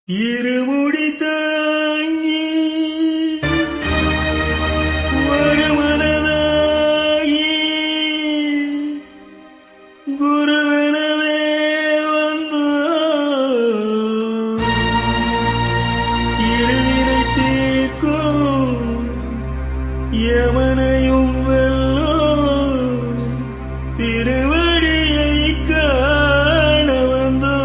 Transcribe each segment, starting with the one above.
இருமுடி தாங்கி ஒரு மனதாகி குருவெனவே வந்து இருவினை தீர்க்கும் யமனையும் வெல்லும் திருவடியை காண வந்தோ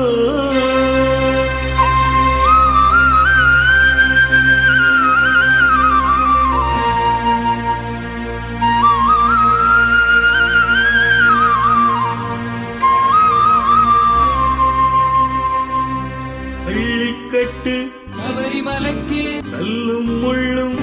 பள்ளிக்கட்டு சபரிமலைக்கு கல்லும் முள்ளும்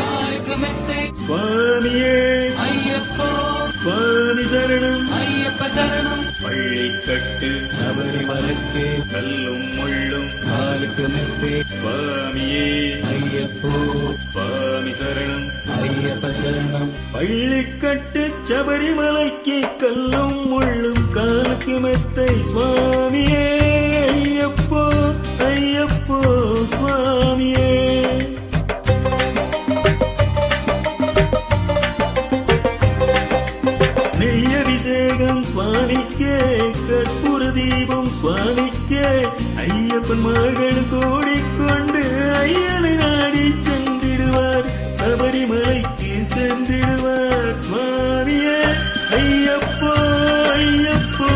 சுவாமியே ஐயப்போ சுவாமி சரணம் ஐயப்ப சரணம். பள்ளிக்கட்டு சபரிமலைக்கு கல்லும் முள்ளும் காலுக்கு மெத்தை சுவாமியே ஐயப்போ சுவாமி சரணம் ஐயப்ப சரணம். பள்ளிக்கட்டு சபரிமலைக்கு கல்லும் முள்ளும் காலுக்கு மெத்தை சுவாமியே ஐயப்போ ஐயப்போ சுவாமியே நெய்யபிஷேகம் சுவாமிக்கே கற்பூர தீபம் சுவாமிக்கே ஐயப்பன்மார்கள் கூடிக்கொண்டு ஐயனை நாடி சென்றிடுவார் சபரிமலைக்கு சென்றிடுவார் சுவாமியே ஐயப்போ ஐயப்போ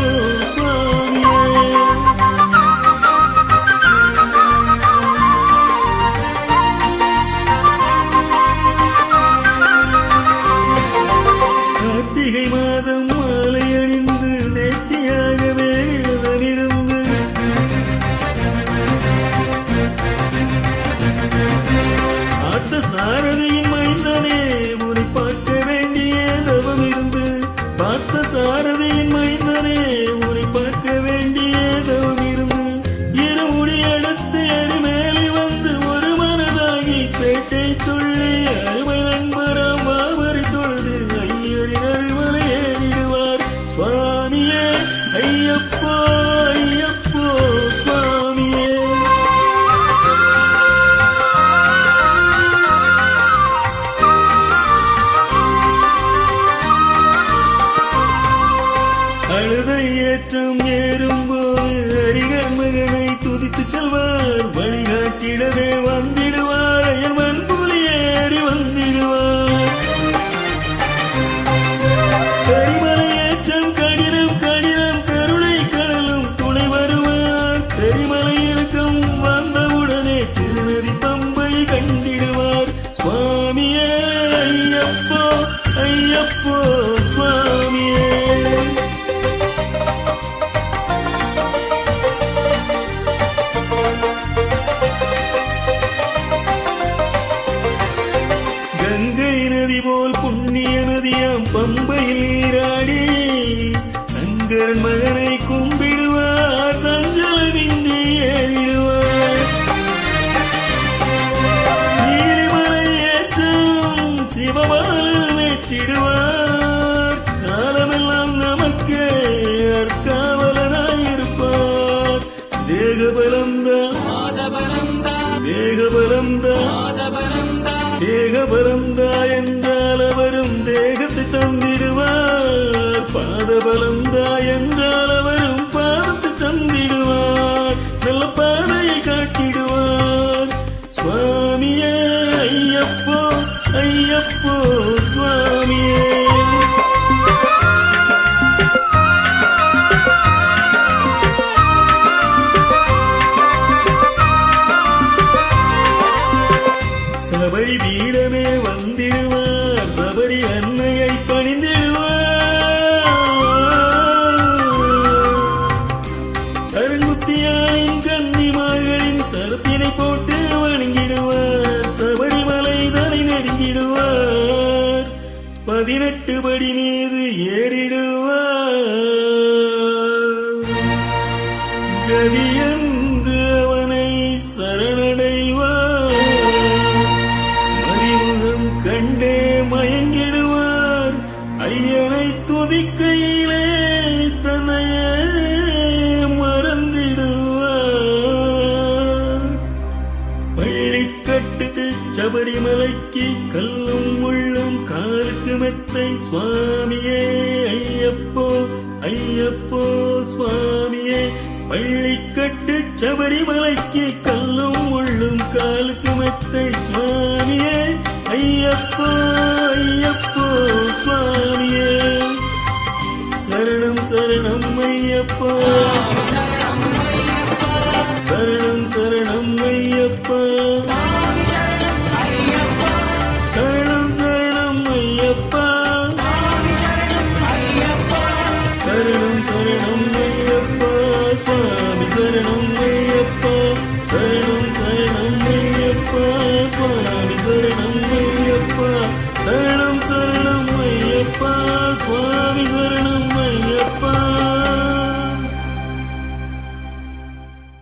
சுவாமியே கார்த்திகை மாதம் மாலை அணிந்து நேர்த்தியாகவே விரதமிருந்து பார்த்த சாரதியின் மைந்தனே உன்னை பார்க்க வேண்டிய தவம் இருந்து பார்த்த சாரதியின் மைந்தனே உன்னை பார்க்க வேண்டிய தவம் இருந்து இருமுடி அடுத்து எரிமேலி வந்து ஒரு மனதாகி பேட்டை துள்ளி அருமை நண்பராம் பாவரை தொழுது ஐயரின் அருள்மலை ஏறிடுவார் சுவாமியே ஐயப்போ ஐயப்போ சுவாமியே அழுதை ஏற்றம் ஏறும்போது ஹரிகர் மகனை துதித்து செல்வார் வழிகாட்டிடவே வந்திடுவார் ஐயன் மண்புலி ஏறி வந்திடுவார் கரிமலை ஏற்றம் கடினம் கடினம் கருணை கடலும் துணை வருவார் கரிமலை இறக்கம் வந்தவுடனே திருநதி பம்பை கண்டிடுவார் சுவாமியே ஐயப்போ ஐயப்போ சுவாமியே கங்கை நதி போல் புண்ணிய நதியாம் பம்பையில் நீராடி சங்கரன் மகனை கும்பிடுவார் சஞ்சலமின்றி ஏறிடுவார் நீலிமலை ஏற்றம் சிவபாலன் ஏற்றிடுவார் காலமெல்லாம் நமக்கு அற்காவலனாயிருப்பார் தேகபலம்தான் பாதபலம்தான் தேகபலம்தான் பாதபலம்தான் தேகபலந்தா என்றால் அவரும் தேகத்தை தந்திடுவார் பாதபலந்தா என்றால் அவரும் பாதத்தை தந்திடுவார் நல்ல பாதையை காட்டிடுவார் சுவாமியே ஐயப்போ ஐயப்போ சுவாமியே சபரி பீடமே வந்திடுவார் சபரி அன்னையை பணிந்திடுவார் சரங்குத்தியாளின் கன்னிமார்களின் சரத்தினை போட்டு வணங்கிடுவார் சபரிமலை தனை நெருங்கிடுவார் 18 படி மீது ஏறிடுவார் கதியன்று அவனை சரணடைவார் மறிமுகம் கண்டே மயங்கிடுவார் ஐயனை துதிக்கையிலே தன்னையே மறந்திடுவார் சபரிமலைக்கு கல்லும் முள்ளும் காலுக்கு மெத்தை சுவாமியே ஐயப்போ ஐயப்போ சுவாமியே பள்ளிக்கட்டு சபரிமலைக்கு கல்லும் முள்ளும் காலுக்கு மெத்தை சுவாமியே ஐயப்போ ஐயப்போ சுவாமியே சரணம் சரணம் ஐயப்பா சரணம் சரணம் ஐயப்பா சரணம் சரணம் ஐயப்பா சரணம் சரணம் ஐயப்பா சுவாமி சரணம் ஐயப்பா சரணம்